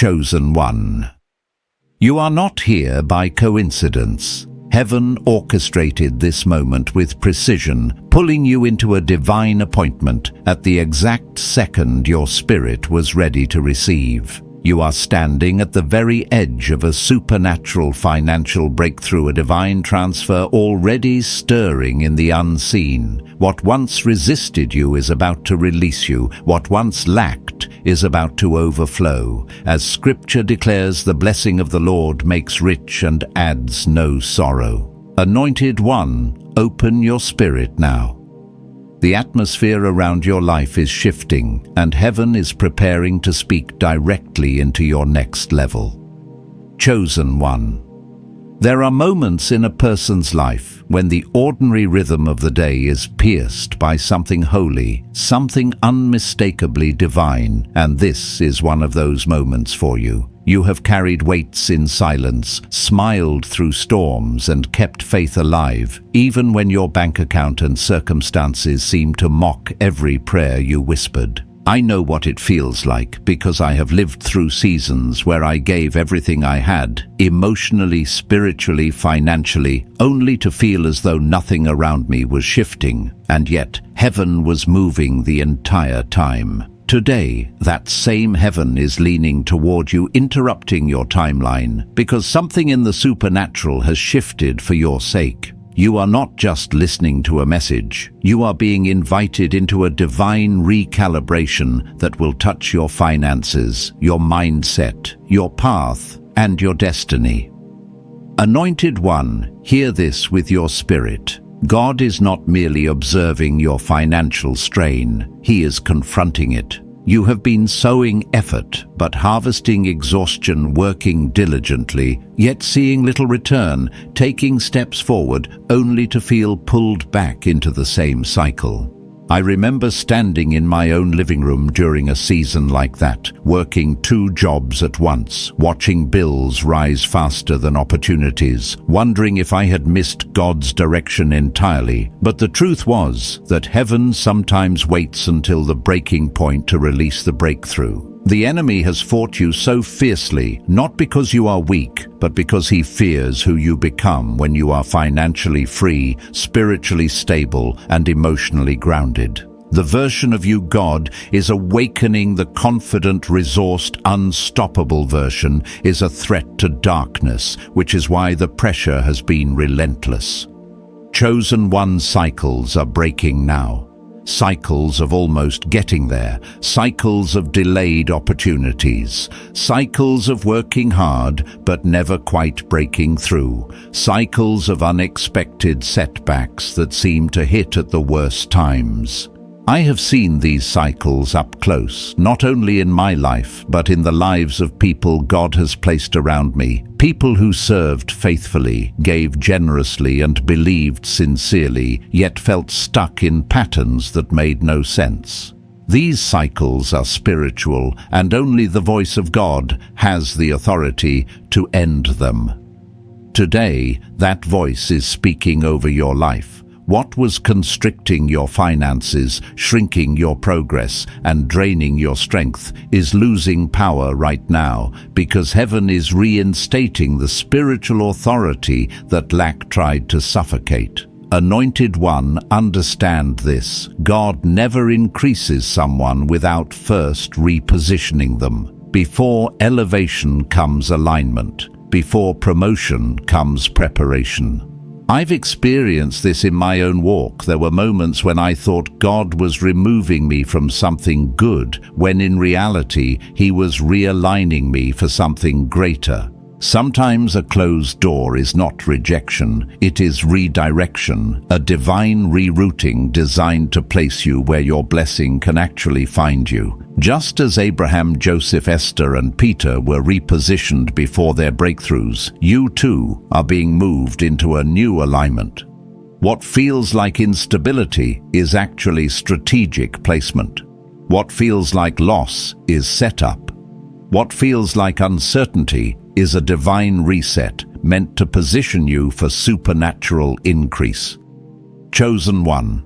chosen one. You are not here by coincidence. Heaven orchestrated this moment with precision, pulling you into a divine appointment at the exact second your spirit was ready to receive. You are standing at the very edge of a supernatural financial breakthrough, a divine transfer already stirring in the unseen. What once resisted you is about to release you. What once lacked is about to overflow. As Scripture declares, the blessing of the Lord makes rich and adds no sorrow. Anointed One, open your spirit now. The atmosphere around your life is shifting, and heaven is preparing to speak directly into your next level. Chosen One. There are moments in a person's life when the ordinary rhythm of the day is pierced by something holy, something unmistakably divine, and this is one of those moments for you. You have carried weights in silence, smiled through storms, and kept faith alive, even when your bank account and circumstances seem to mock every prayer you whispered. I know what it feels like because I have lived through seasons where I gave everything I had, emotionally, spiritually, financially, only to feel as though nothing around me was shifting, and yet heaven was moving the entire time. Today, that same heaven is leaning toward you, interrupting your timeline, because something in the supernatural has shifted for your sake. You are not just listening to a message. You are being invited into a divine recalibration that will touch your finances, your mindset, your path, and your destiny. Anointed One, hear this with your spirit. God is not merely observing your financial strain. He is confronting it. You have been sowing effort, but harvesting exhaustion, working diligently, yet seeing little return, taking steps forward, only to feel pulled back into the same cycle. I remember standing in my own living room during a season like that, working 2 jobs at once, watching bills rise faster than opportunities, wondering if I had missed God's direction entirely. But the truth was that heaven sometimes waits until the breaking point to release the breakthrough. The enemy has fought you so fiercely, not because you are weak, but because he fears who you become when you are financially free, spiritually stable, and emotionally grounded. The version of you God is awakening. The confident, resourced, unstoppable version is a threat to darkness, which is why the pressure has been relentless. Chosen One cycles are breaking now. Cycles of almost getting there, cycles of delayed opportunities, cycles of working hard but never quite breaking through, cycles of unexpected setbacks that seem to hit at the worst times. I have seen these cycles up close, not only in my life, but in the lives of people God has placed around me. People who served faithfully, gave generously, and believed sincerely, yet felt stuck in patterns that made no sense. These cycles are spiritual, and only the voice of God has the authority to end them. Today, that voice is speaking over your life. What was constricting your finances, shrinking your progress, and draining your strength is losing power right now, because heaven is reinstating the spiritual authority that lack tried to suffocate. Anointed One, understand this. God never increases someone without first repositioning them. Before elevation comes alignment. Before promotion comes preparation. I've experienced this in my own walk. There were moments when I thought God was removing me from something good, when in reality He was realigning me for something greater. Sometimes a closed door is not rejection, it is redirection, a divine rerouting designed to place you where your blessing can actually find you. Just as Abraham, Joseph, Esther, and Peter were repositioned before their breakthroughs, you too are being moved into a new alignment. What feels like instability is actually strategic placement. What feels like loss is setup. What feels like uncertainty is a divine reset meant to position you for supernatural increase. Chosen One.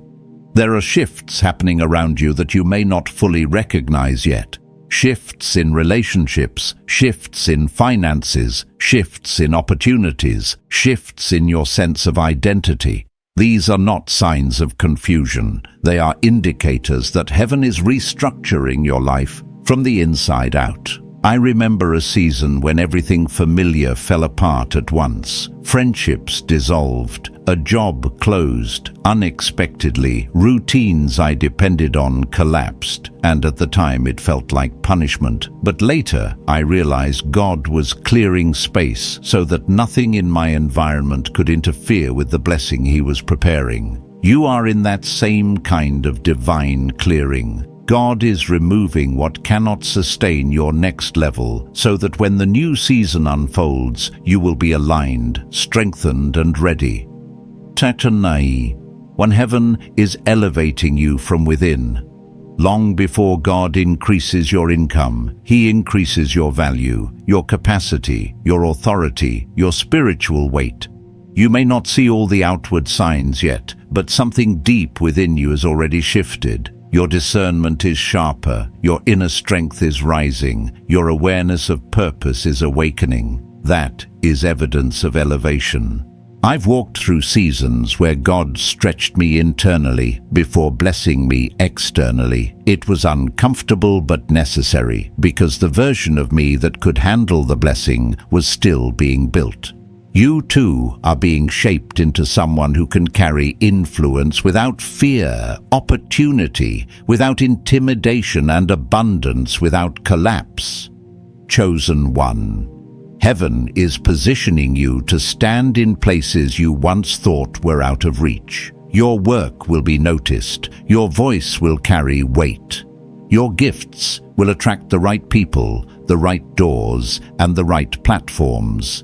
There are shifts happening around you that you may not fully recognize yet. Shifts in relationships, shifts in finances, shifts in opportunities, shifts in your sense of identity. These are not signs of confusion. They are indicators that heaven is restructuring your life from the inside out. I remember a season when everything familiar fell apart at once. Friendships dissolved, a job closed unexpectedly, routines I depended on collapsed, and at the time it felt like punishment. But later, I realized God was clearing space so that nothing in my environment could interfere with the blessing He was preparing. You are in that same kind of divine clearing. God is removing what cannot sustain your next level so that when the new season unfolds, you will be aligned, strengthened, and ready. Tatanai, when heaven is elevating you from within. Long before God increases your income, He increases your value, your capacity, your authority, your spiritual weight. You may not see all the outward signs yet, but something deep within you has already shifted. Your discernment is sharper, your inner strength is rising, your awareness of purpose is awakening. That is evidence of elevation. I've walked through seasons where God stretched me internally before blessing me externally. It was uncomfortable but necessary, because the version of me that could handle the blessing was still being built. You too are being shaped into someone who can carry influence without fear, opportunity without intimidation, and abundance without collapse. Chosen one. Heaven is positioning you to stand in places you once thought were out of reach. Your work will be noticed. Your voice will carry weight. Your gifts will attract the right people, the right doors, and the right platforms.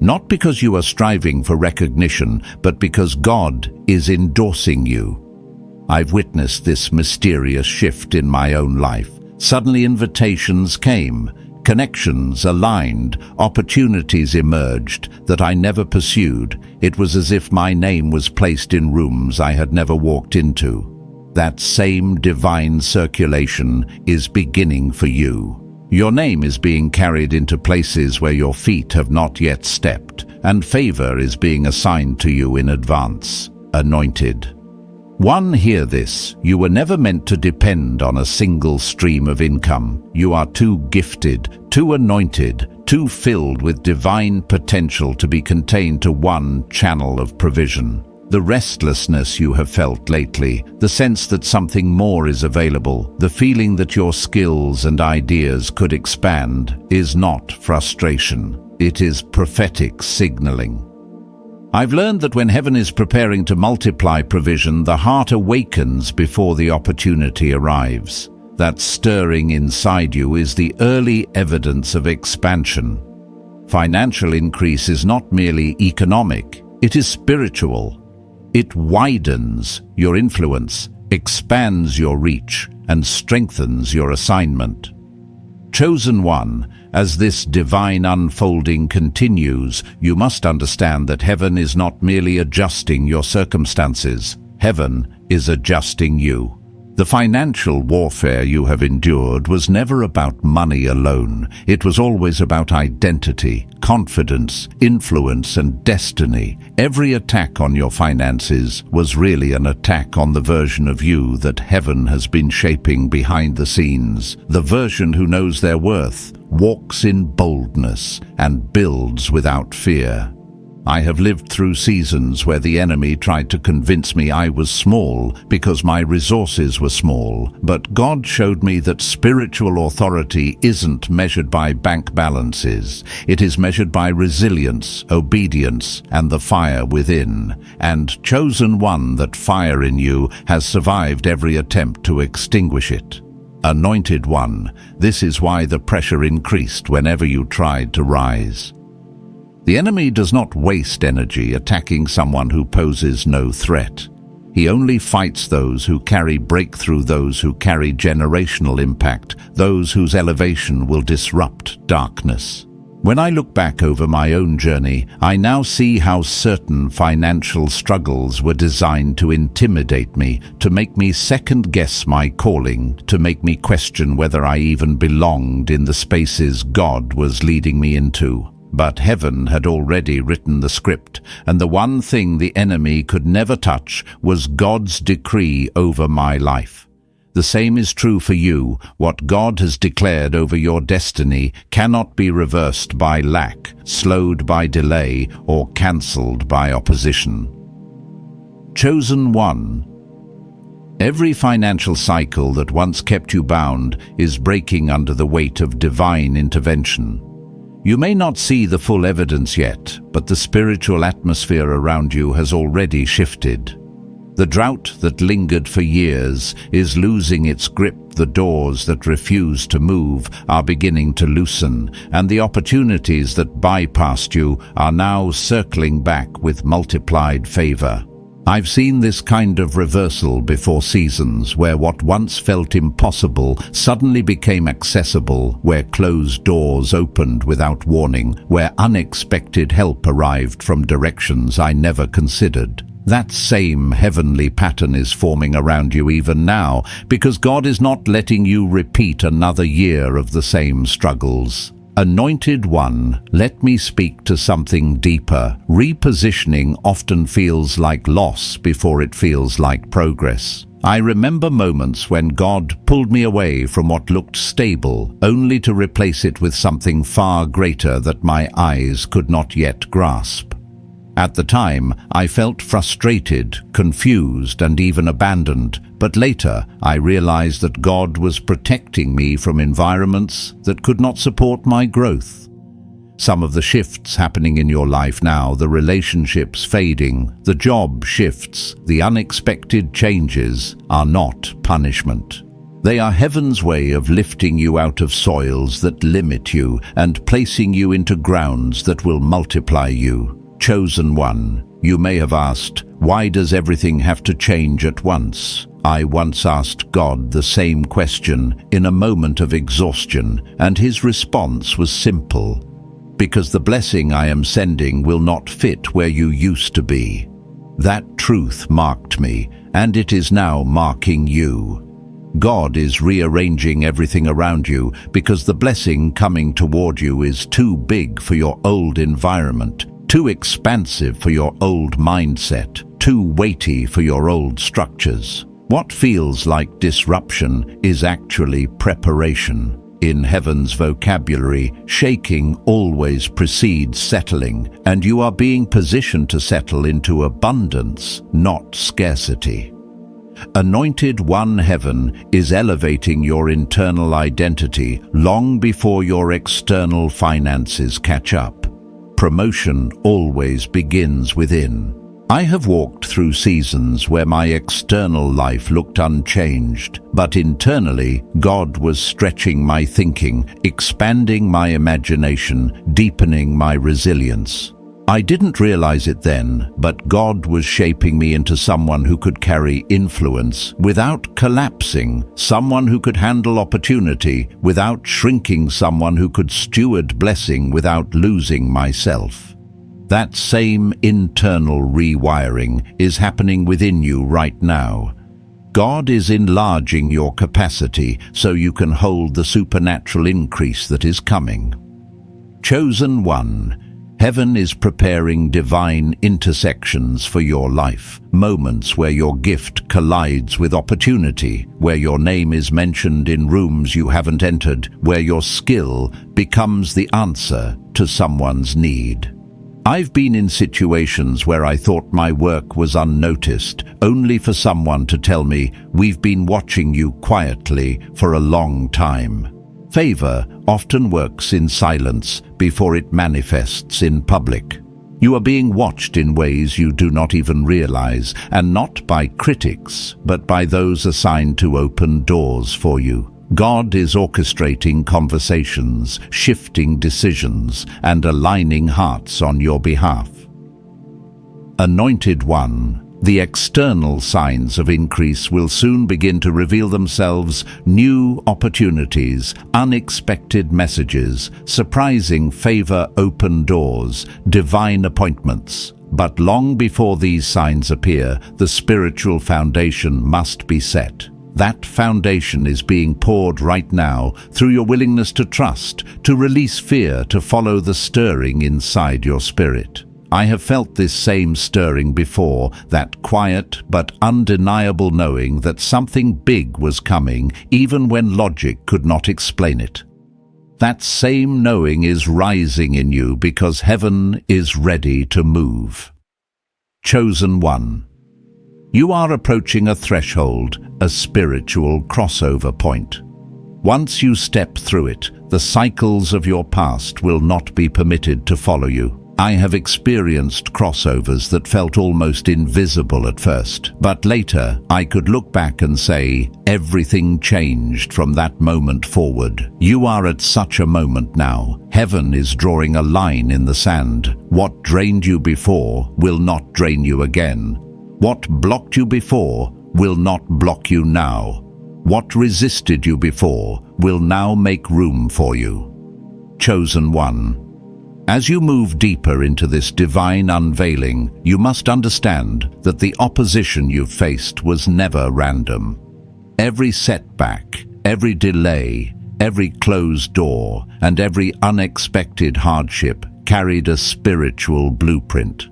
Not because you are striving for recognition, but because God is endorsing you. I've witnessed this mysterious shift in my own life. Suddenly invitations came, connections aligned, opportunities emerged that I never pursued. It was as if my name was placed in rooms I had never walked into. That same divine circulation is beginning for you. Your name is being carried into places where your feet have not yet stepped, and favor is being assigned to you in advance. Anointed. One, hear this. You were never meant to depend on a single stream of income. You are too gifted, too anointed, too filled with divine potential to be contained to one channel of provision. The restlessness you have felt lately, the sense that something more is available, the feeling that your skills and ideas could expand, is not frustration. It is prophetic signaling. I've learned that when heaven is preparing to multiply provision, the heart awakens before the opportunity arrives. That stirring inside you is the early evidence of expansion. Financial increase is not merely economic, it is spiritual. It widens your influence, expands your reach, and strengthens your assignment. Chosen one, as this divine unfolding continues, you must understand that heaven is not merely adjusting your circumstances. Heaven is adjusting you. The financial warfare you have endured was never about money alone. It was always about identity, confidence, influence, and destiny. Every attack on your finances was really an attack on the version of you that heaven has been shaping behind the scenes. The version who knows their worth, walks in boldness, and builds without fear. I have lived through seasons where the enemy tried to convince me I was small because my resources were small, but God showed me that spiritual authority isn't measured by bank balances. It is measured by resilience, obedience, and the fire within. And chosen one, that fire in you has survived every attempt to extinguish it. Anointed one, this is why the pressure increased whenever you tried to rise. The enemy does not waste energy attacking someone who poses no threat. He only fights those who carry breakthrough, those who carry generational impact, those whose elevation will disrupt darkness. When I look back over my own journey, I now see how certain financial struggles were designed to intimidate me, to make me second-guess my calling, to make me question whether I even belonged in the spaces God was leading me into. But heaven had already written the script, and the one thing the enemy could never touch was God's decree over my life. The same is true for you. What God has declared over your destiny cannot be reversed by lack, slowed by delay, or cancelled by opposition. Chosen one. Every financial cycle that once kept you bound is breaking under the weight of divine intervention. You may not see the full evidence yet, but the spiritual atmosphere around you has already shifted. The drought that lingered for years is losing its grip. The doors that refuse to move are beginning to loosen, and the opportunities that bypassed you are now circling back with multiplied favor. I've seen this kind of reversal before seasons, where what once felt impossible suddenly became accessible, where closed doors opened without warning, where unexpected help arrived from directions I never considered. That same heavenly pattern is forming around you even now, because God is not letting you repeat another year of the same struggles. Anointed one, let me speak to something deeper. Repositioning often feels like loss before it feels like progress. I remember moments when God pulled me away from what looked stable, only to replace it with something far greater that my eyes could not yet grasp. At the time, I felt frustrated, confused, and even abandoned, but later I realized that God was protecting me from environments that could not support my growth. Some of the shifts happening in your life now, the relationships fading, the job shifts, the unexpected changes, are not punishment. They are heaven's way of lifting you out of soils that limit you and placing you into grounds that will multiply you. Chosen one, you may have asked, why does everything have to change at once? I once asked God the same question in a moment of exhaustion, and his response was simple. Because the blessing I am sending will not fit where you used to be. That truth marked me, and it is now marking you. God is rearranging everything around you because the blessing coming toward you is too big for your old environment, too expansive for your old mindset, too weighty for your old structures. What feels like disruption is actually preparation. In heaven's vocabulary, shaking always precedes settling, and you are being positioned to settle into abundance, not scarcity. Anointed one, heaven is elevating your internal identity long before your external finances catch up. Promotion always begins within. I have walked through seasons where my external life looked unchanged, but internally, God was stretching my thinking, expanding my imagination, deepening my resilience. I didn't realize it then, but God was shaping me into someone who could carry influence without collapsing, someone who could handle opportunity without shrinking, someone who could steward blessing without losing myself. That same internal rewiring is happening within you right now. God is enlarging your capacity so you can hold the supernatural increase that is coming. Chosen one, heaven is preparing divine intersections for your life, moments where your gift collides with opportunity, where your name is mentioned in rooms you haven't entered, where your skill becomes the answer to someone's need. I've been in situations where I thought my work was unnoticed, only for someone to tell me, "We've been watching you quietly for a long time." Favor often works in silence before it manifests in public. You are being watched in ways you do not even realize, and not by critics, but by those assigned to open doors for you. God is orchestrating conversations, shifting decisions, and aligning hearts on your behalf. Anointed one, The external signs of increase will soon begin to reveal themselves: new opportunities, unexpected messages, surprising favor, open doors, divine appointments. But long before these signs appear, the spiritual foundation must be set. That foundation is being poured right now through your willingness to trust, to release fear, to follow the stirring inside your spirit. I have felt this same stirring before, that quiet but undeniable knowing that something big was coming, even when logic could not explain it. That same knowing is rising in you because heaven is ready to move. Chosen one. You are approaching a threshold, a spiritual crossover point. Once you step through it, the cycles of your past will not be permitted to follow you. I have experienced crossovers that felt almost invisible at first, but later I could look back and say, everything changed from that moment forward. You are at such a moment now. Heaven is drawing a line in the sand. What drained you before will not drain you again. What blocked you before will not block you now. What resisted you before will now make room for you. Chosen one. As you move deeper into this divine unveiling, you must understand that the opposition you've faced was never random. Every setback, every delay, every closed door, and every unexpected hardship carried a spiritual blueprint.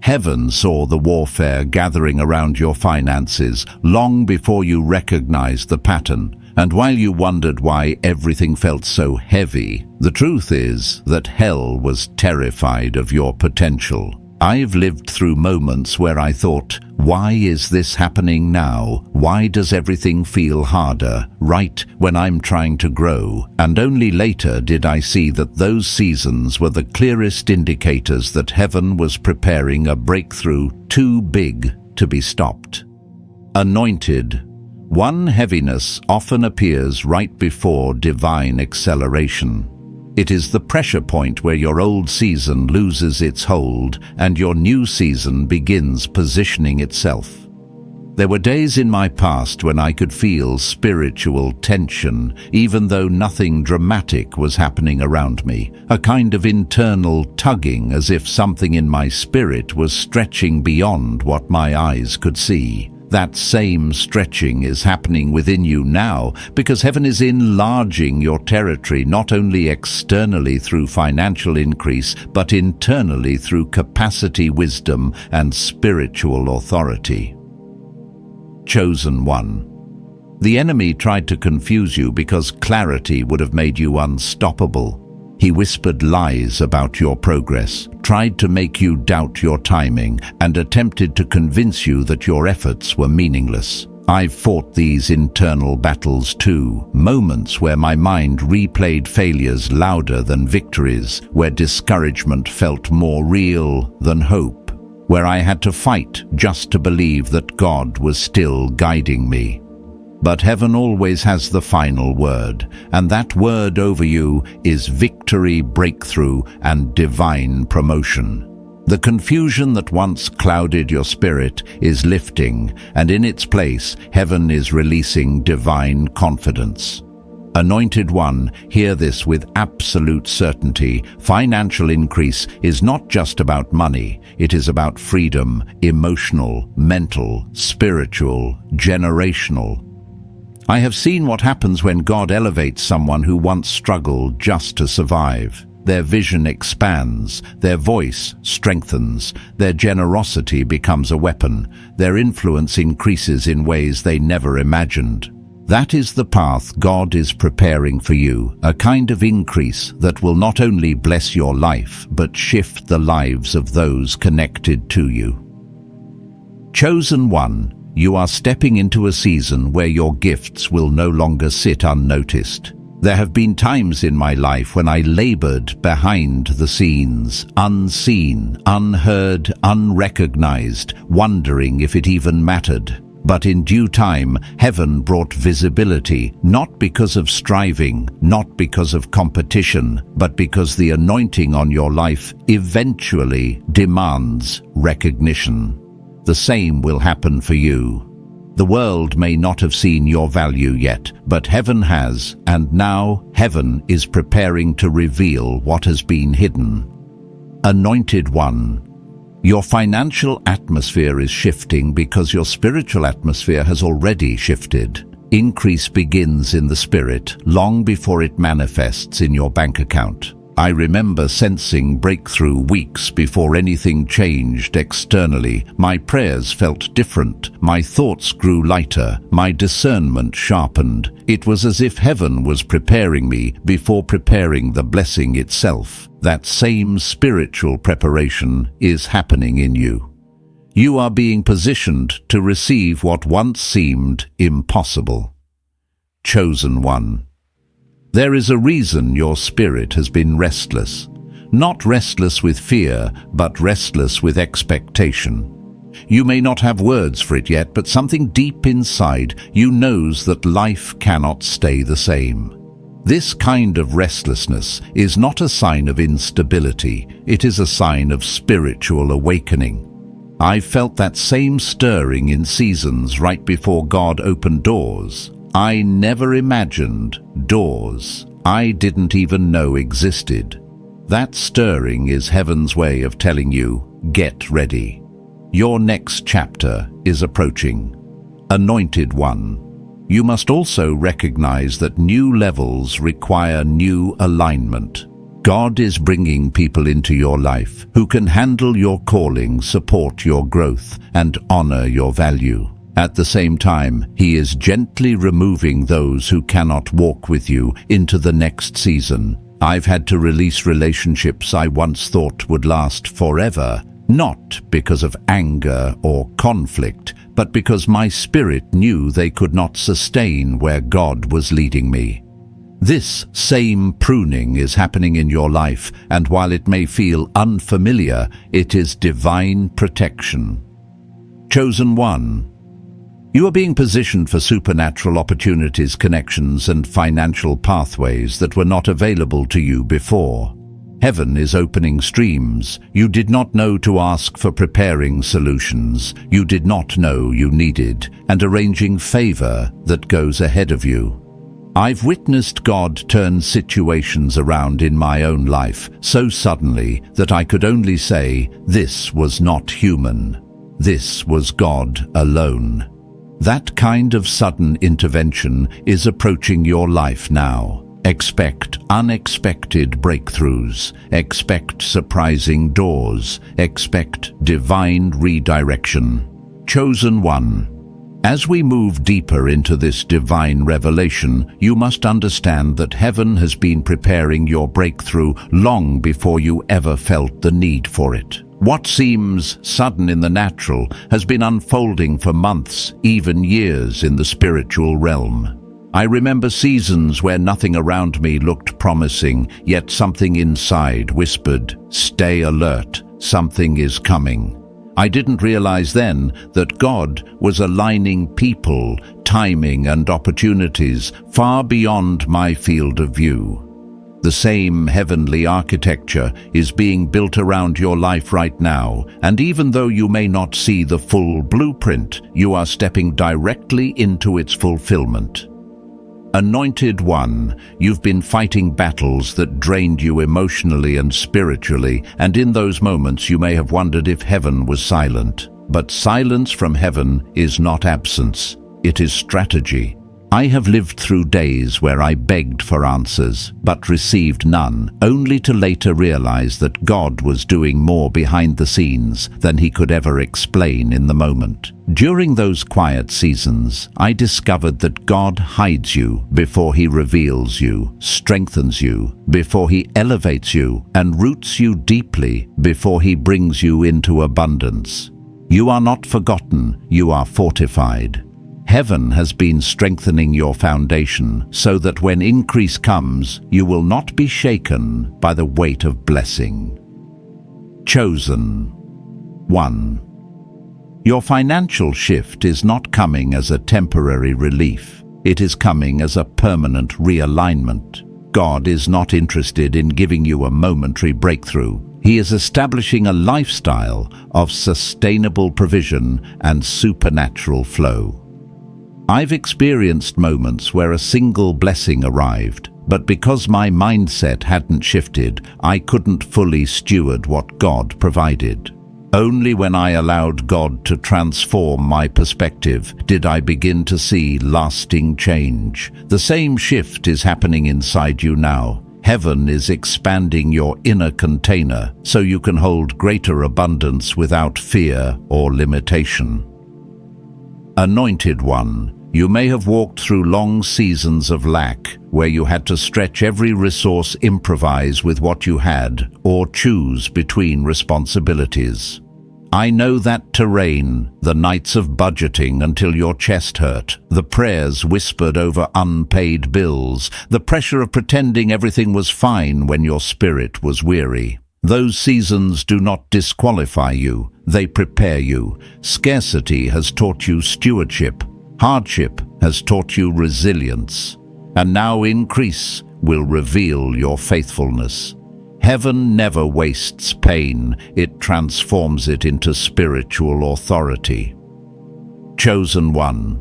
Heaven saw the warfare gathering around your finances long before you recognized the pattern. And while you wondered why everything felt so heavy, the truth is that hell was terrified of your potential. I've lived through moments where I thought, why is this happening now? Why does everything feel harder, right when I'm trying to grow? And only later did I see that those seasons were the clearest indicators that heaven was preparing a breakthrough too big to be stopped. Anointed. One heaviness often appears right before divine acceleration. It is the pressure point where your old season loses its hold and your new season begins positioning itself. There were days in my past when I could feel spiritual tension, even though nothing dramatic was happening around me, a kind of internal tugging as if something in my spirit was stretching beyond what my eyes could see. That same stretching is happening within you now because heaven is enlarging your territory not only externally through financial increase, but internally through capacity, wisdom, and spiritual authority. Chosen one. The enemy tried to confuse you because clarity would have made you unstoppable. He whispered lies about your progress, tried to make you doubt your timing, and attempted to convince you that your efforts were meaningless. I've fought these internal battles too, moments where my mind replayed failures louder than victories, where discouragement felt more real than hope, where I had to fight just to believe that God was still guiding me. But heaven always has the final word, and that word over you is victory, breakthrough, and divine promotion. The confusion that once clouded your spirit is lifting, and in its place, heaven is releasing divine confidence. Anointed one, hear this with absolute certainty. Financial increase is not just about money. It is about freedom, emotional, mental, spiritual, generational. I have seen what happens when God elevates someone who once struggled just to survive. Their vision expands, their voice strengthens, their generosity becomes a weapon, their influence increases in ways they never imagined. That is the path God is preparing for you, a kind of increase that will not only bless your life, but shift the lives of those connected to you. Chosen one. You are stepping into a season where your gifts will no longer sit unnoticed. There have been times in my life when I labored behind the scenes, unseen, unheard, unrecognized, wondering if it even mattered. But in due time, heaven brought visibility, not because of striving, not because of competition, but because the anointing on your life eventually demands recognition. The same will happen for you. The world may not have seen your value yet, but heaven has, and now heaven is preparing to reveal what has been hidden. Anointed One, your financial atmosphere is shifting because your spiritual atmosphere has already shifted. Increase begins in the spirit long before it manifests in your bank account. I remember sensing breakthrough weeks before anything changed externally. My prayers felt different, my thoughts grew lighter, my discernment sharpened. It was as if heaven was preparing me before preparing the blessing itself. That same spiritual preparation is happening in you. You are being positioned to receive what once seemed impossible. Chosen One, there is a reason your spirit has been restless. Not restless with fear, but restless with expectation. You may not have words for it yet, but something deep inside you knows that life cannot stay the same. This kind of restlessness is not a sign of instability, it is a sign of spiritual awakening. I felt that same stirring in seasons right before God opened doors. I never imagined doors I didn't even know existed. That stirring is heaven's way of telling you, get ready. Your next chapter is approaching. Anointed One, you must also recognize that new levels require new alignment. God is bringing people into your life who can handle your calling, support your growth, and honor your value. At the same time, He is gently removing those who cannot walk with you into the next season. I've had to release relationships I once thought would last forever, not because of anger or conflict, but because my spirit knew they could not sustain where God was leading me. This same pruning is happening in your life, and while it may feel unfamiliar, it is divine protection. Chosen One, you are being positioned for supernatural opportunities, connections, and financial pathways that were not available to you before. Heaven is opening streams you did not know to ask for, preparing solutions you did not know you needed, and arranging favor that goes ahead of you. I've witnessed God turn situations around in my own life so suddenly that I could only say, this was not human. This was God alone. That kind of sudden intervention is approaching your life now. Expect unexpected breakthroughs. Expect surprising doors. Expect divine redirection. Chosen One, as we move deeper into this divine revelation, you must understand that heaven has been preparing your breakthrough long before you ever felt the need for it. What seems sudden in the natural has been unfolding for months, even years in the spiritual realm. I remember seasons where nothing around me looked promising, yet something inside whispered, "Stay alert, something is coming." I didn't realize then that God was aligning people, timing, and opportunities far beyond my field of view. The same heavenly architecture is being built around your life right now, and even though you may not see the full blueprint, you are stepping directly into its fulfillment. Anointed One, you've been fighting battles that drained you emotionally and spiritually, and in those moments you may have wondered if heaven was silent. But silence from heaven is not absence, it is strategy. I have lived through days where I begged for answers, but received none, only to later realize that God was doing more behind the scenes than He could ever explain in the moment. During those quiet seasons, I discovered that God hides you before He reveals you, strengthens you before He elevates you, and roots you deeply before He brings you into abundance. You are not forgotten, you are fortified. Heaven has been strengthening your foundation so that when increase comes, you will not be shaken by the weight of blessing. Chosen One, your financial shift is not coming as a temporary relief. It is coming as a permanent realignment. God is not interested in giving you a momentary breakthrough. He is establishing a lifestyle of sustainable provision and supernatural flow. I've experienced moments where a single blessing arrived, but because my mindset hadn't shifted, I couldn't fully steward what God provided. Only when I allowed God to transform my perspective did I begin to see lasting change. The same shift is happening inside you now. Heaven is expanding your inner container so you can hold greater abundance without fear or limitation. Anointed One, you may have walked through long seasons of lack, where you had to stretch every resource, improvise with what you had, or choose between responsibilities. I know that terrain, the nights of budgeting until your chest hurt, the prayers whispered over unpaid bills, the pressure of pretending everything was fine when your spirit was weary. Those seasons do not disqualify you, they prepare you. Scarcity has taught you stewardship. Hardship has taught you resilience, and now increase will reveal your faithfulness. Heaven never wastes pain, it transforms it into spiritual authority. Chosen One,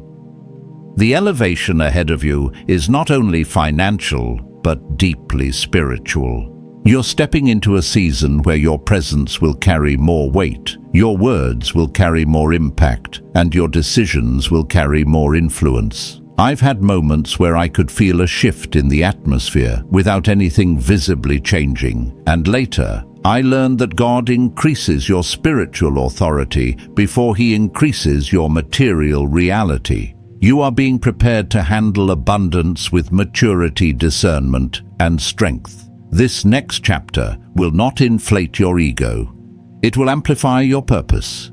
the elevation ahead of you is not only financial, but deeply spiritual. You're stepping into a season where your presence will carry more weight, your words will carry more impact, and your decisions will carry more influence. I've had moments where I could feel a shift in the atmosphere without anything visibly changing, and later I learned that God increases your spiritual authority before He increases your material reality. You are being prepared to handle abundance with maturity, discernment, and strength. This next chapter will not inflate your ego. It will amplify your purpose.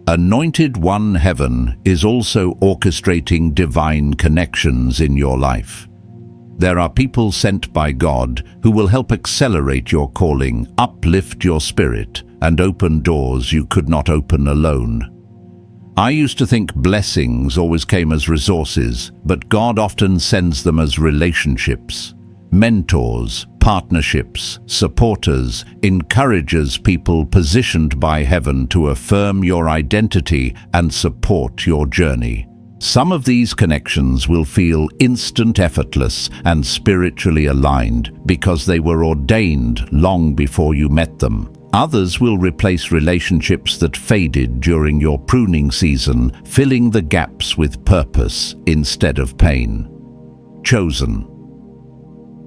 Anointed One, Heaven is also orchestrating divine connections in your life. There are people sent by God who will help accelerate your calling, uplift your spirit, and open doors you could not open alone. I used to think blessings always came as resources, but God often sends them as relationships. Mentors, partnerships, supporters, encouragers, people positioned by Heaven to affirm your identity and support your journey. Some of these connections will feel instant, effortless, and spiritually aligned because they were ordained long before you met them. Others will replace relationships that faded during your pruning season, filling the gaps with purpose instead of pain. Chosen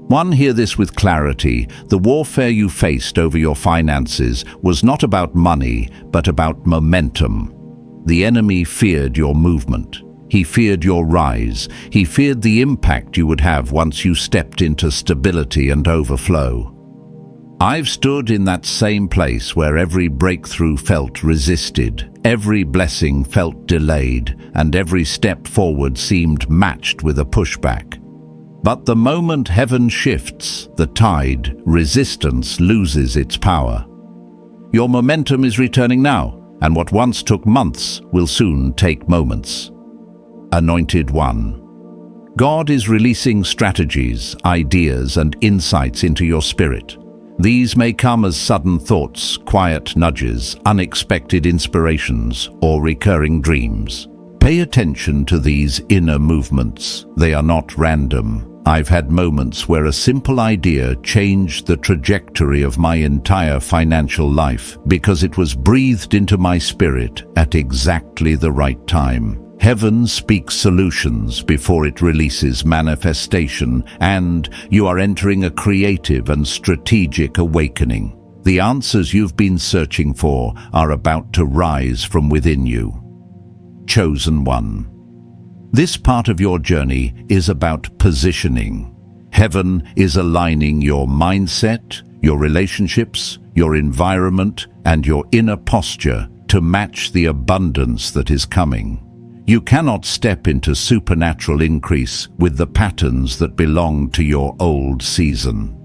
One, hear this with clarity. The warfare you faced over your finances was not about money, but about momentum. The enemy feared your movement. He feared your rise. He feared the impact you would have once you stepped into stability and overflow. I've stood in that same place where every breakthrough felt resisted, every blessing felt delayed, and every step forward seemed matched with a pushback. But the moment Heaven shifts the tide, resistance loses its power. Your momentum is returning now, and what once took months will soon take moments. Anointed One, God is releasing strategies, ideas, and insights into your spirit. These may come as sudden thoughts, quiet nudges, unexpected inspirations, or recurring dreams. Pay attention to these inner movements. They are not random. I've had moments where a simple idea changed the trajectory of my entire financial life because it was breathed into my spirit at exactly the right time. Heaven speaks solutions before it releases manifestation, and you are entering a creative and strategic awakening. The answers you've been searching for are about to rise from within you. Chosen One, this part of your journey is about positioning. Heaven is aligning your mindset, your relationships, your environment, and your inner posture to match the abundance that is coming. You cannot step into supernatural increase with the patterns that belong to your old season.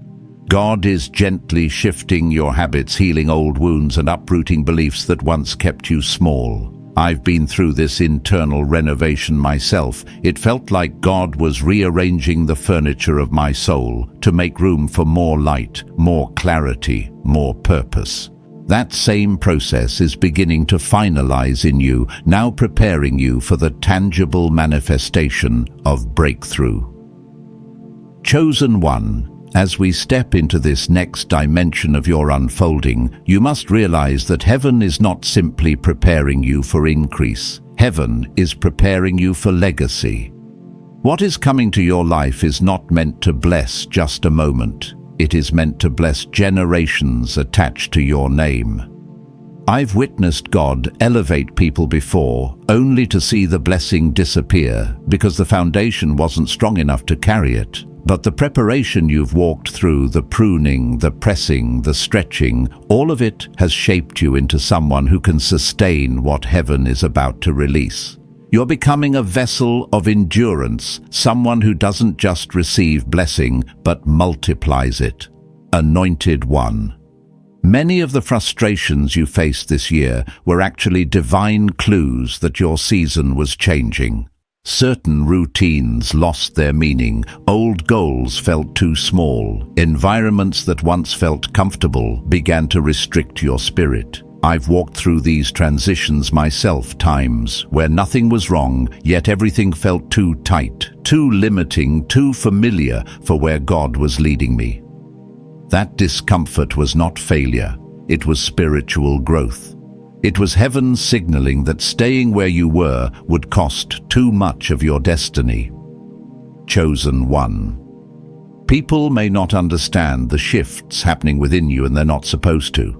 God is gently shifting your habits, healing old wounds, and uprooting beliefs that once kept you small. I've been through this internal renovation myself. It felt like God was rearranging the furniture of my soul to make room for more light, more clarity, more purpose. That same process is beginning to finalize in you, now preparing you for the tangible manifestation of breakthrough. Chosen one, as we step into this next dimension of your unfolding, you must realize that heaven is not simply preparing you for increase. Heaven is preparing you for legacy. What is coming to your life is not meant to bless just a moment. It is meant to bless generations attached to your name. I've witnessed God elevate people before, only to see the blessing disappear because the foundation wasn't strong enough to carry it. But the preparation you've walked through, the pruning, the pressing, the stretching, all of it has shaped you into someone who can sustain what heaven is about to release. You're becoming a vessel of endurance, someone who doesn't just receive blessing, but multiplies it. Anointed one. Many of the frustrations you faced this year were actually divine clues that your season was changing. Certain routines lost their meaning, old goals felt too small, environments that once felt comfortable began to restrict your spirit. I've walked through these transitions myself, times where nothing was wrong, yet everything felt too tight, too limiting, too familiar for where God was leading me. That discomfort was not failure, it was spiritual growth. It was heaven signaling that staying where you were would cost too much of your destiny. Chosen one. People may not understand the shifts happening within you, and they're not supposed to.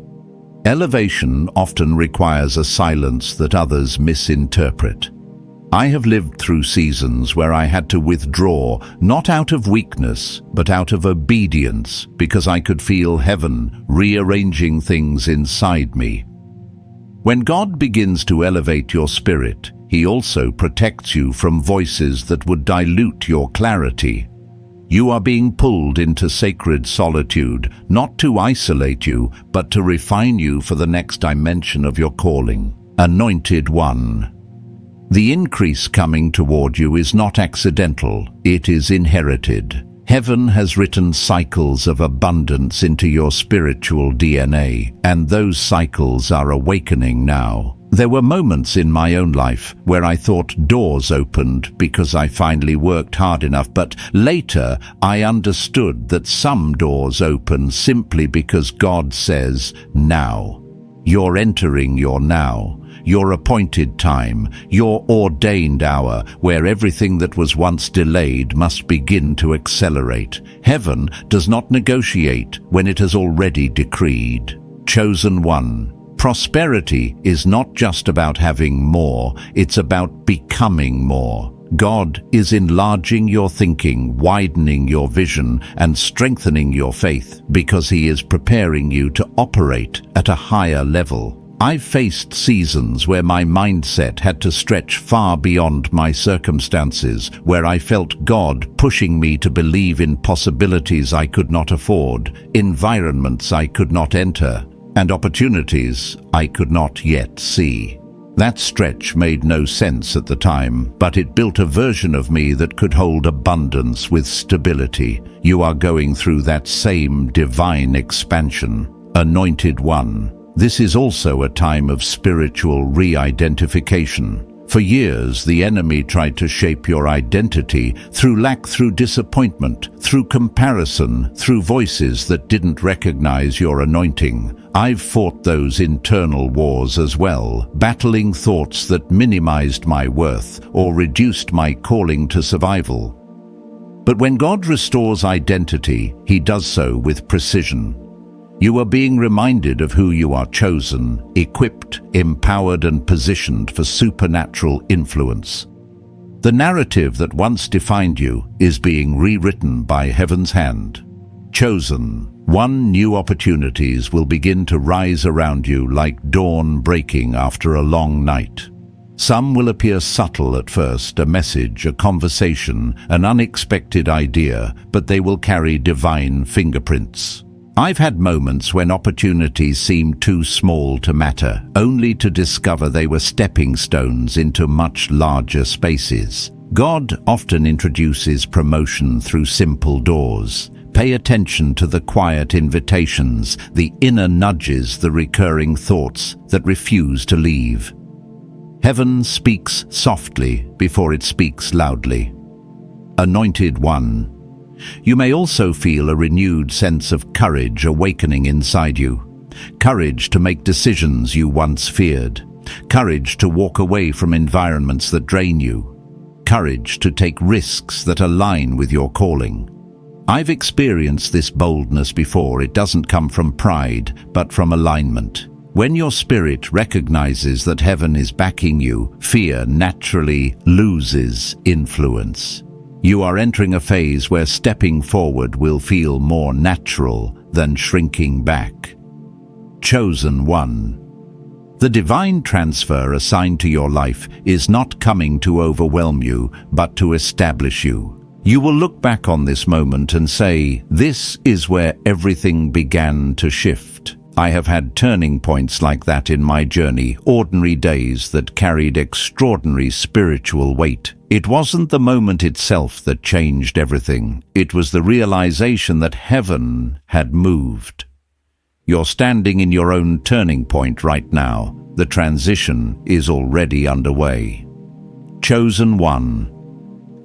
Elevation often requires a silence that others misinterpret. I have lived through seasons where I had to withdraw, not out of weakness, but out of obedience, because I could feel heaven rearranging things inside me. When God begins to elevate your spirit, He also protects you from voices that would dilute your clarity. You are being pulled into sacred solitude, not to isolate you, but to refine you for the next dimension of your calling. Anointed one. The increase coming toward you is not accidental, it is inherited. Heaven has written cycles of abundance into your spiritual DNA, and those cycles are awakening now. There were moments in my own life where I thought doors opened because I finally worked hard enough, but later I understood that some doors open simply because God says, now. You're entering your now, your appointed time, your ordained hour, where everything that was once delayed must begin to accelerate. Heaven does not negotiate when it has already decreed. Chosen one. Prosperity is not just about having more, it's about becoming more. God is enlarging your thinking, widening your vision, and strengthening your faith because He is preparing you to operate at a higher level. I've faced seasons where my mindset had to stretch far beyond my circumstances, where I felt God pushing me to believe in possibilities I could not afford, environments I could not enter, and opportunities I could not yet see. That stretch made no sense at the time, but it built a version of me that could hold abundance with stability. You are going through that same divine expansion. Anointed one. This is also a time of spiritual re-identification. For years, the enemy tried to shape your identity through lack, through disappointment, through comparison, through voices that didn't recognize your anointing. I've fought those internal wars as well, battling thoughts that minimized my worth or reduced my calling to survival. But when God restores identity, He does so with precision. You are being reminded of who you are, chosen, equipped, empowered, and positioned for supernatural influence. The narrative that once defined you is being rewritten by Heaven's hand. Chosen. One, new opportunities will begin to rise around you like dawn breaking after a long night. Some will appear subtle at first, a message, a conversation, an unexpected idea, but they will carry divine fingerprints. I've had moments when opportunities seemed too small to matter, only to discover they were stepping stones into much larger spaces. God often introduces promotion through simple doors. Pay attention to the quiet invitations, the inner nudges, the recurring thoughts that refuse to leave. Heaven speaks softly before it speaks loudly. Anointed One. You may also feel a renewed sense of courage awakening inside you. Courage to make decisions you once feared. Courage to walk away from environments that drain you. Courage to take risks that align with your calling. I've experienced this boldness before. It doesn't come from pride, but from alignment. When your spirit recognizes that heaven is backing you, fear naturally loses influence. You are entering a phase where stepping forward will feel more natural than shrinking back. Chosen One. The divine transfer assigned to your life is not coming to overwhelm you, but to establish you. You will look back on this moment and say, "This is where everything began to shift." I have had turning points like that in my journey, ordinary days that carried extraordinary spiritual weight. It wasn't the moment itself that changed everything. It was the realization that heaven had moved. You're standing in your own turning point right now. The transition is already underway. Chosen One.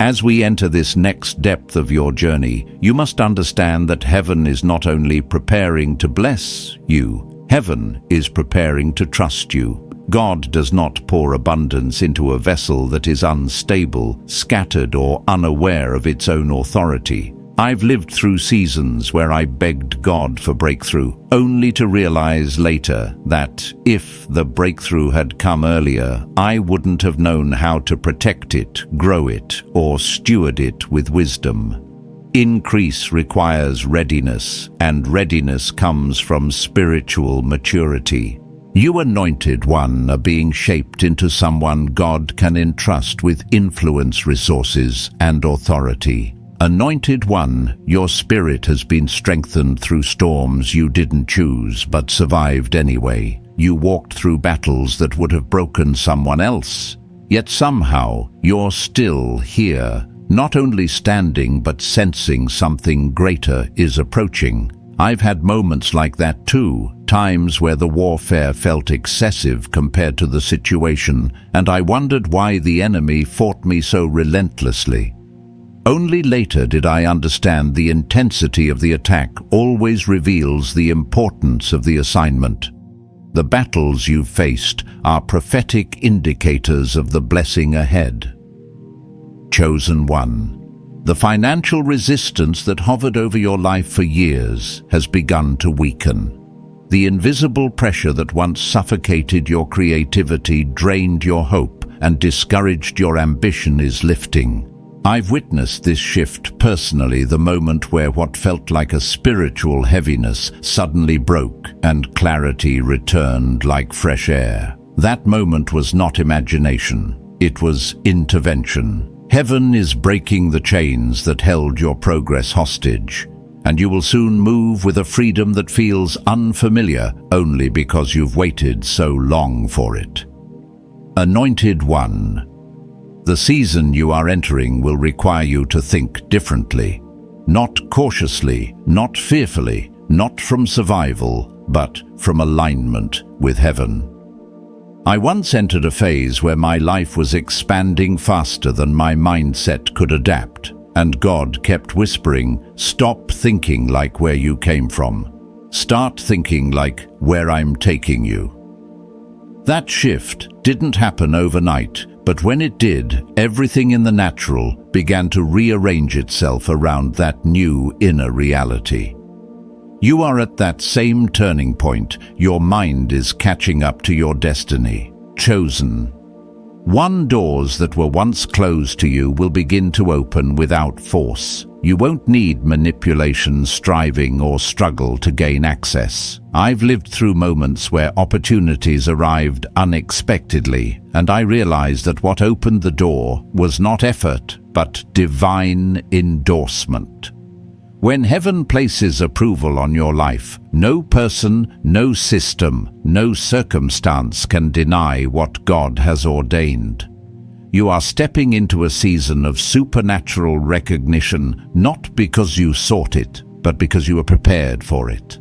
As we enter this next depth of your journey, you must understand that heaven is not only preparing to bless you, heaven is preparing to trust you. God does not pour abundance into a vessel that is unstable, scattered, or unaware of its own authority. I've lived through seasons where I begged God for breakthrough, only to realize later that if the breakthrough had come earlier, I wouldn't have known how to protect it, grow it, or steward it with wisdom. Increase requires readiness, and readiness comes from spiritual maturity. You, Anointed One, are being shaped into someone God can entrust with influence, resources, and authority. Anointed One, your spirit has been strengthened through storms you didn't choose but survived anyway. You walked through battles that would have broken someone else. Yet somehow, you're still here, not only standing but sensing something greater is approaching. I've had moments like that too, times where the warfare felt excessive compared to the situation, and I wondered why the enemy fought me so relentlessly. Only later did I understand the intensity of the attack always reveals the importance of the assignment. The battles you've faced are prophetic indicators of the blessing ahead. Chosen One. The financial resistance that hovered over your life for years has begun to weaken. The invisible pressure that once suffocated your creativity, drained your hope, and discouraged your ambition is lifting. I've witnessed this shift personally, the moment where what felt like a spiritual heaviness suddenly broke and clarity returned like fresh air. That moment was not imagination, it was intervention. Heaven is breaking the chains that held your progress hostage, and you will soon move with a freedom that feels unfamiliar only because you've waited so long for it. Anointed One. The season you are entering will require you to think differently. Not cautiously, not fearfully, not from survival, but from alignment with heaven. I once entered a phase where my life was expanding faster than my mindset could adapt, and God kept whispering, "Stop thinking like where you came from. Start thinking like where I'm taking you." That shift didn't happen overnight, but when it did, everything in the natural began to rearrange itself around that new inner reality. You are at that same turning point. Your mind is catching up to your destiny. Chosen One. Doors that were once closed to you will begin to open without force. You won't need manipulation, striving, or struggle to gain access. I've lived through moments where opportunities arrived unexpectedly, and I realized that what opened the door was not effort, but divine endorsement. When heaven places approval on your life, no person, no system, no circumstance can deny what God has ordained. You are stepping into a season of supernatural recognition, not because you sought it, but because you are prepared for it.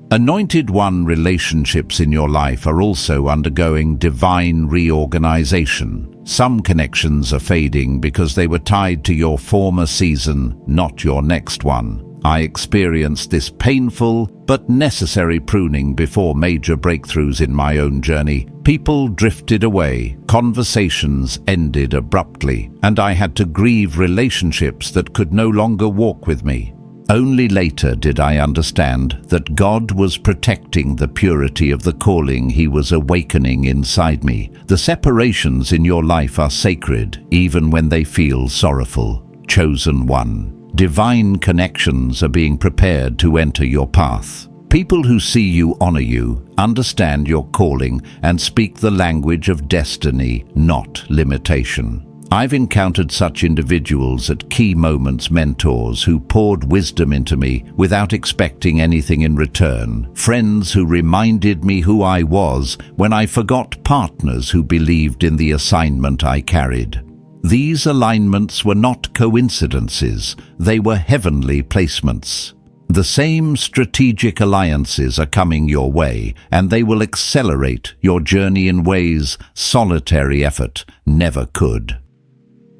Anointed One relationships in your life are also undergoing divine reorganization. Some connections are fading because they were tied to your former season, not your next one. I experienced this painful but necessary pruning before major breakthroughs in my own journey. People drifted away, conversations ended abruptly, and I had to grieve relationships that could no longer walk with me. Only later did I understand that God was protecting the purity of the calling He was awakening inside me. The separations in your life are sacred, even when they feel sorrowful. Chosen one. Divine connections are being prepared to enter your path. People who see you honor you, understand your calling, and speak the language of destiny, not limitation. I've encountered such individuals at key moments, mentors who poured wisdom into me without expecting anything in return, friends who reminded me who I was when I forgot, partners who believed in the assignment I carried. These alignments were not coincidences, they were heavenly placements. The same strategic alliances are coming your way, and they will accelerate your journey in ways solitary effort never could.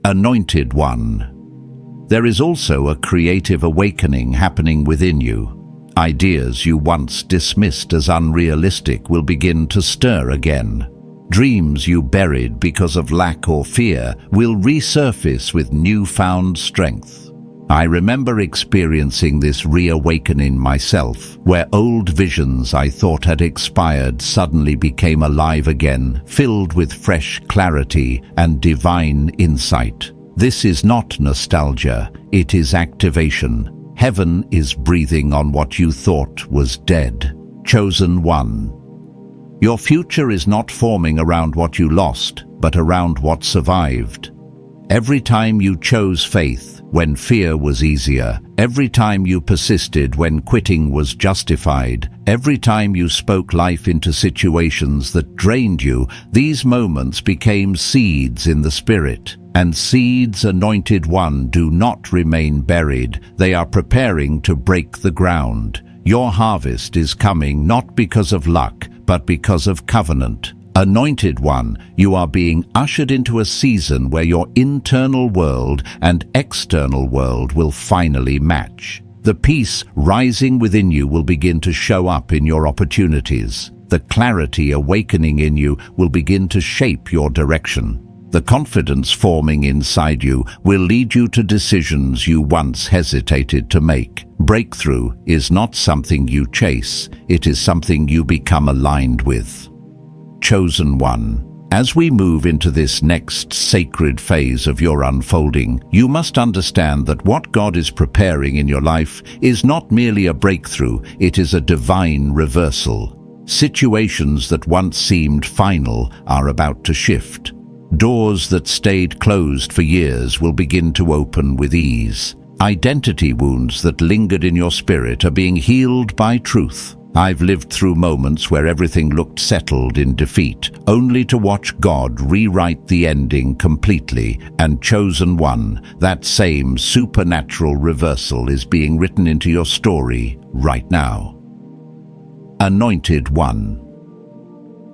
Anointed One. There is also a creative awakening happening within you. Ideas you once dismissed as unrealistic will begin to stir again. Dreams you buried because of lack or fear will resurface with newfound strength. I remember experiencing this reawakening myself, where old visions I thought had expired suddenly became alive again, filled with fresh clarity and divine insight. This is not nostalgia, it is activation. Heaven is breathing on what you thought was dead. Chosen One. Your future is not forming around what you lost, but around what survived. Every time you chose faith when fear was easier, every time you persisted when quitting was justified, every time you spoke life into situations that drained you, these moments became seeds in the spirit. And seeds, Anointed One, do not remain buried. They are preparing to break the ground. Your harvest is coming not because of luck, but because of covenant. Anointed One, you are being ushered into a season where your internal world and external world will finally match. The peace rising within you will begin to show up in your opportunities. The clarity awakening in you will begin to shape your direction. The confidence forming inside you will lead you to decisions you once hesitated to make. Breakthrough is not something you chase, it is something you become aligned with. Chosen One. As we move into this next sacred phase of your unfolding, you must understand that what God is preparing in your life is not merely a breakthrough, it is a divine reversal. Situations that once seemed final are about to shift. Doors that stayed closed for years will begin to open with ease. Identity wounds that lingered in your spirit are being healed by truth. I've lived through moments where everything looked settled in defeat, only to watch God rewrite the ending completely. And Chosen One, that same supernatural reversal is being written into your story right now. Anointed One.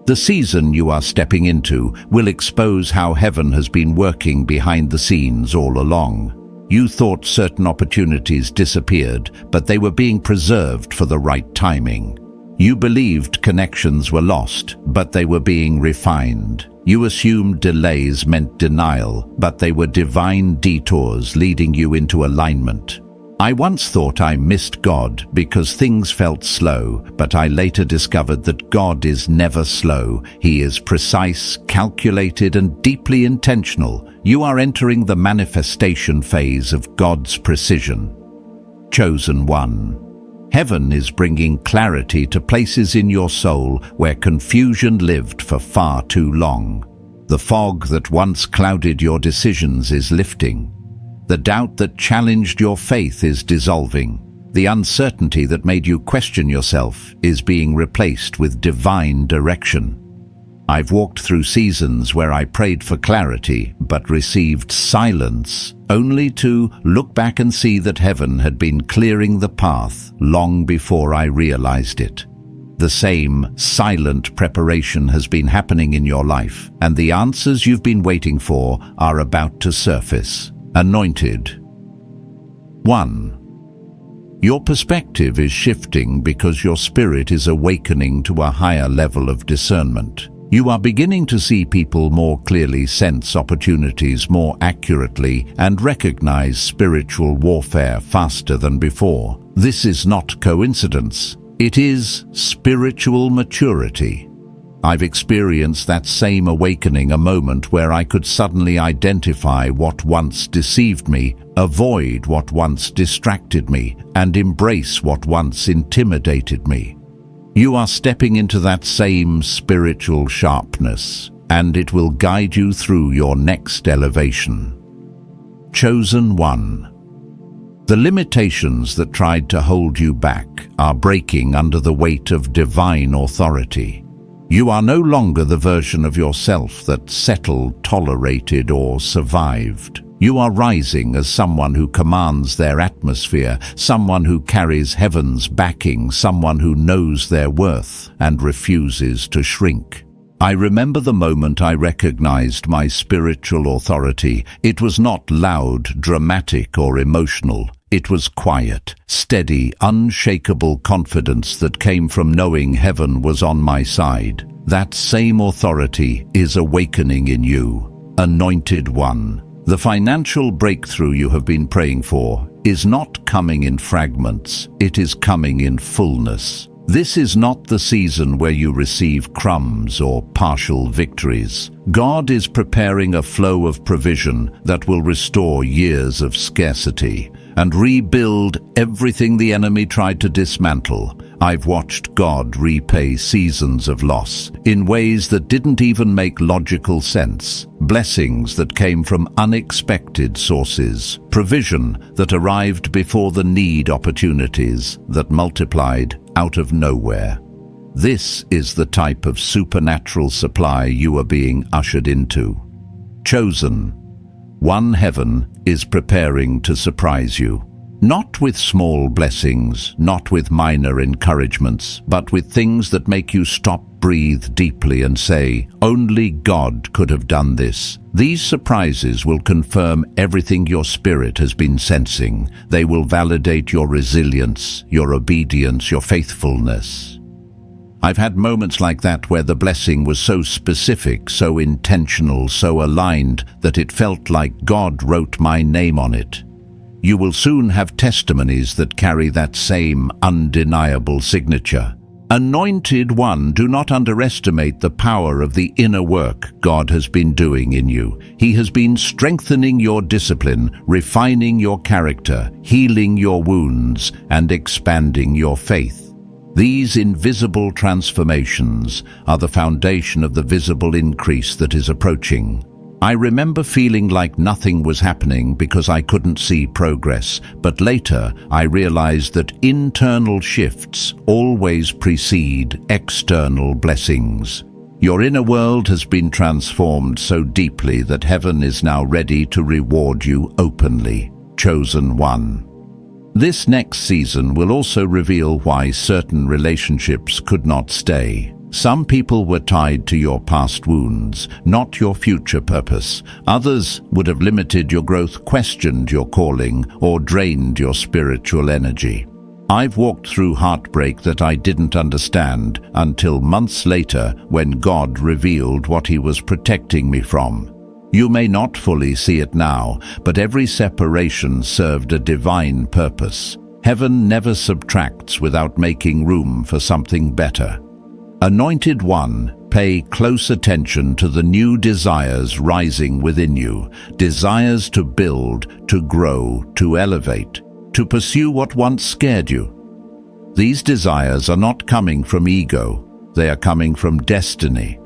The season you are stepping into will expose how heaven has been working behind the scenes all along. You thought certain opportunities disappeared, but they were being preserved for the right timing. You believed connections were lost, but they were being refined. You assumed delays meant denial, but they were divine detours leading you into alignment. I once thought I missed God because things felt slow, but I later discovered that God is never slow. He is precise, calculated, and deeply intentional. You are entering the manifestation phase of God's precision. Chosen One. Heaven is bringing clarity to places in your soul where confusion lived for far too long. The fog that once clouded your decisions is lifting. The doubt that challenged your faith is dissolving. The uncertainty that made you question yourself is being replaced with divine direction. I've walked through seasons where I prayed for clarity but received silence, only to look back and see that heaven had been clearing the path long before I realized it. The same silent preparation has been happening in your life, and the answers you've been waiting for are about to surface. Anointed. 1. Your perspective is shifting because your spirit is awakening to a higher level of discernment. You are beginning to see people more clearly, sense opportunities more accurately, and recognize spiritual warfare faster than before. This is not coincidence. It is spiritual maturity. I've experienced that same awakening, a moment where I could suddenly identify what once deceived me, avoid what once distracted me, and embrace what once intimidated me. You are stepping into that same spiritual sharpness, and it will guide you through your next elevation. Chosen one. The limitations that tried to hold you back are breaking under the weight of divine authority. You are no longer the version of yourself that settled, tolerated, or survived. You are rising as someone who commands their atmosphere, someone who carries heaven's backing, someone who knows their worth and refuses to shrink. I remember the moment I recognized my spiritual authority. It was not loud, dramatic, or emotional. It was quiet, steady, unshakable confidence that came from knowing heaven was on my side. That same authority is awakening in you, anointed one. The financial breakthrough you have been praying for is not coming in fragments, it is coming in fullness. This is not the season where you receive crumbs or partial victories. God is preparing a flow of provision that will restore years of scarcity and rebuild everything the enemy tried to dismantle. I've watched God repay seasons of loss in ways that didn't even make logical sense. Blessings that came from unexpected sources. Provision that arrived before the need. Opportunities that multiplied out of nowhere. This is the type of supernatural supply you are being ushered into. Chosen. One, heaven is preparing to surprise you. Not with small blessings, not with minor encouragements, but with things that make you stop, breathe deeply and say, only God could have done this. These surprises will confirm everything your spirit has been sensing. They will validate your resilience, your obedience, your faithfulness. I've had moments like that where the blessing was so specific, so intentional, so aligned that it felt like God wrote my name on it. You will soon have testimonies that carry that same undeniable signature. Anointed one, do not underestimate the power of the inner work God has been doing in you. He has been strengthening your discipline, refining your character, healing your wounds, and expanding your faith. These invisible transformations are the foundation of the visible increase that is approaching. I remember feeling like nothing was happening because I couldn't see progress, but later I realized that internal shifts always precede external blessings. Your inner world has been transformed so deeply that heaven is now ready to reward you openly. Chosen one. This next season will also reveal why certain relationships could not stay. Some people were tied to your past wounds, not your future purpose. Others would have limited your growth, questioned your calling, or drained your spiritual energy. I've walked through heartbreak that I didn't understand until months later when God revealed what He was protecting me from. You may not fully see it now, but every separation served a divine purpose. Heaven never subtracts without making room for something better. Anointed one, pay close attention to the new desires rising within you, desires to build, to grow, to elevate, to pursue what once scared you. These desires are not coming from ego, they are coming from destiny.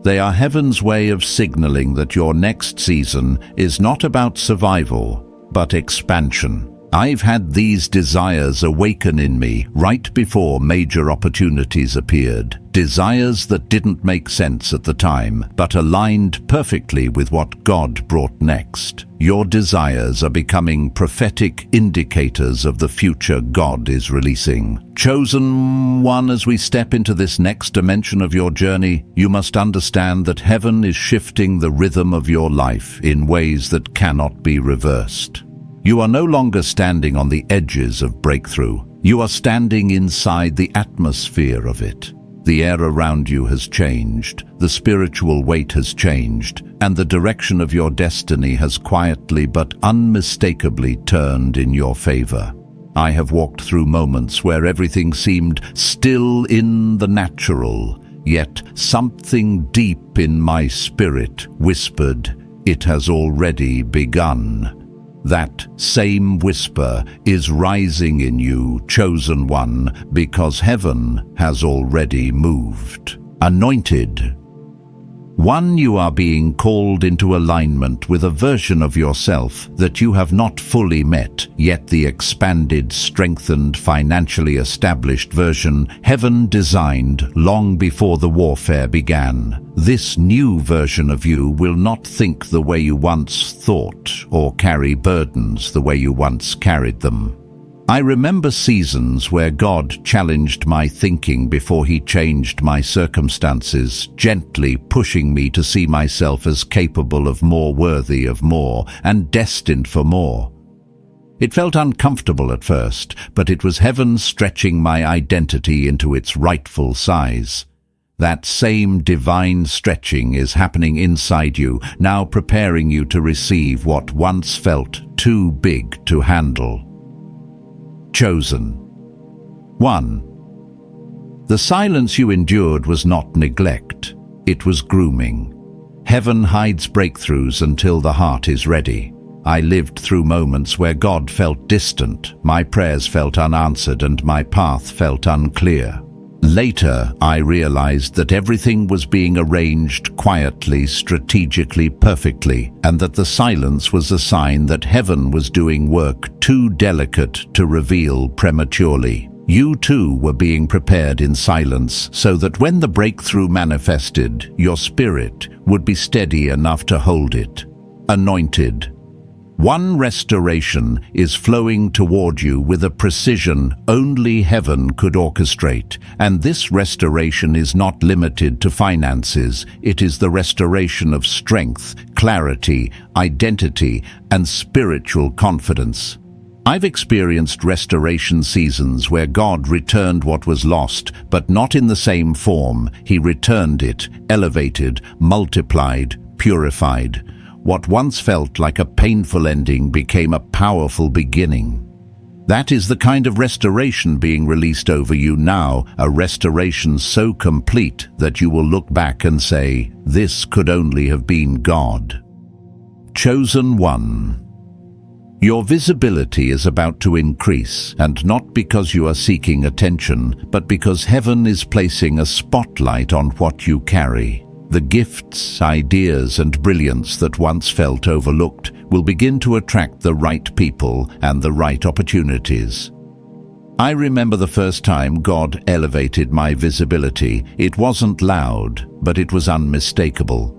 They are heaven's way of signaling that your next season is not about survival, but expansion. I've had these desires awaken in me right before major opportunities appeared. Desires that didn't make sense at the time, but aligned perfectly with what God brought next. Your desires are becoming prophetic indicators of the future God is releasing. Chosen one, as we step into this next dimension of your journey, you must understand that heaven is shifting the rhythm of your life in ways that cannot be reversed. You are no longer standing on the edges of breakthrough. You are standing inside the atmosphere of it. The air around you has changed, the spiritual weight has changed, and the direction of your destiny has quietly but unmistakably turned in your favor. I have walked through moments where everything seemed still in the natural, yet something deep in my spirit whispered, "It has already begun." That same whisper is rising in you, chosen one, because heaven has already moved. Anointed one, you are being called into alignment with a version of yourself that you have not fully met, yet the expanded, strengthened, financially established version heaven designed long before the warfare began. This new version of you will not think the way you once thought or carry burdens the way you once carried them. I remember seasons where God challenged my thinking before He changed my circumstances, gently pushing me to see myself as capable of more, worthy of more, and destined for more. It felt uncomfortable at first, but it was heaven stretching my identity into its rightful size. That same divine stretching is happening inside you, now preparing you to receive what once felt too big to handle. Chosen one. The silence you endured was not neglect, it was grooming. Heaven hides breakthroughs until the heart is ready. I lived through moments where God felt distant, my prayers felt unanswered, and my path felt unclear. Later, I realized that everything was being arranged quietly, strategically, perfectly, and that the silence was a sign that heaven was doing work too delicate to reveal prematurely. You too were being prepared in silence so that when the breakthrough manifested, your spirit would be steady enough to hold it. Anointed one, restoration is flowing toward you with a precision only heaven could orchestrate, and this restoration is not limited to finances. It is the restoration of strength, clarity, identity, and spiritual confidence. I've experienced restoration seasons where God returned what was lost, but not in the same form. He returned it, elevated, multiplied, purified. What once felt like a painful ending became a powerful beginning. That is the kind of restoration being released over you now, a restoration so complete that you will look back and say, "This could only have been God." Chosen one. Your visibility is about to increase, and not because you are seeking attention, but because heaven is placing a spotlight on what you carry. The gifts, ideas, and brilliance that once felt overlooked will begin to attract the right people and the right opportunities. I remember the first time God elevated my visibility. It wasn't loud, but it was unmistakable.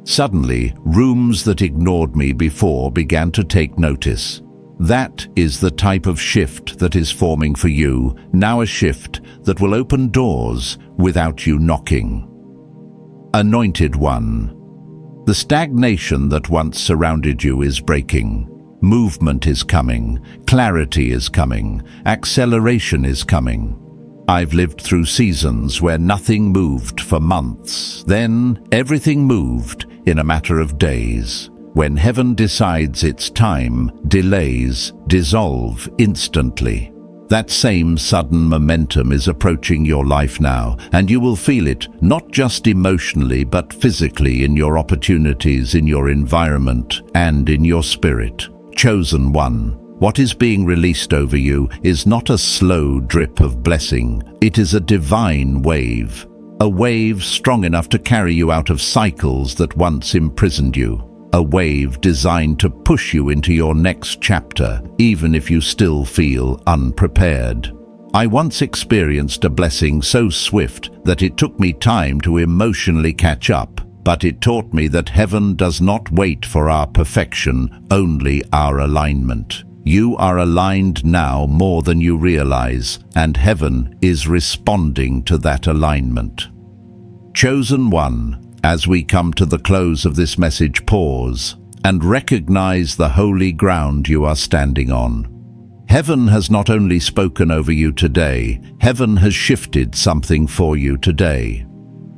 Suddenly, rooms that ignored me before began to take notice. That is the type of shift that is forming for you, now a shift that will open doors without you knocking. Anointed one. The stagnation that once surrounded you is breaking. Movement is coming, clarity is coming, acceleration is coming. I've lived through seasons where nothing moved for months. Then everything moved in a matter of days. When heaven decides it's time, delays dissolve instantly. That same sudden momentum is approaching your life now, and you will feel it not just emotionally but physically in your opportunities, in your environment, and in your spirit. Chosen one. What is being released over you is not a slow drip of blessing. It is a divine wave. A wave strong enough to carry you out of cycles that once imprisoned you. a wave designed to push you into your next chapter, even if you still feel unprepared. I once experienced a blessing so swift that it took me time to emotionally catch up, but it taught me that heaven does not wait for our perfection, only our alignment. You are aligned now more than you realize, and heaven is responding to that alignment. Chosen one, as we come to the close of this message, pause and recognize the holy ground you are standing on. Heaven has not only spoken over you today, heaven has shifted something for you today.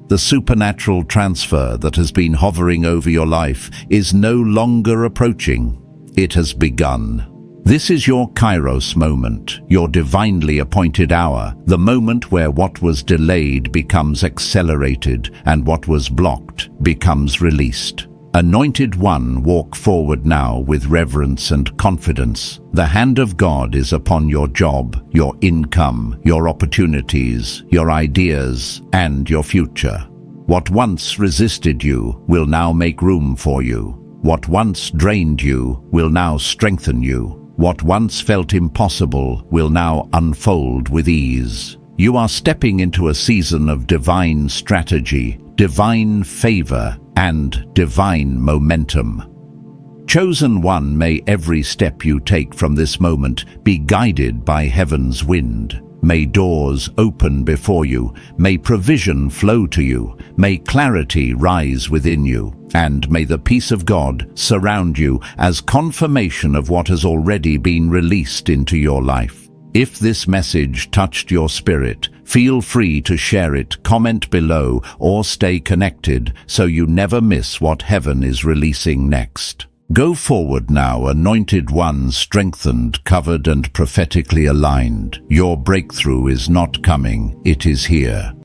The supernatural transfer that has been hovering over your life is no longer approaching. It has begun. This is your Kairos moment, your divinely appointed hour, the moment where what was delayed becomes accelerated and what was blocked becomes released. Anointed one, walk forward now with reverence and confidence. The hand of God is upon your job, your income, your opportunities, your ideas, and your future. What once resisted you will now make room for you. What once drained you will now strengthen you. What once felt impossible will now unfold with ease. You are stepping into a season of divine strategy, divine favor, and divine momentum. Chosen one, may every step you take from this moment be guided by heaven's wind. May doors open before you, may provision flow to you, may clarity rise within you, and may the peace of God surround you as confirmation of what has already been released into your life. If this message touched your spirit, feel free to share it, comment below, or stay connected so you never miss what heaven is releasing next. Go forward now, anointed one, strengthened, covered, and prophetically aligned. Your breakthrough is not coming, it is here.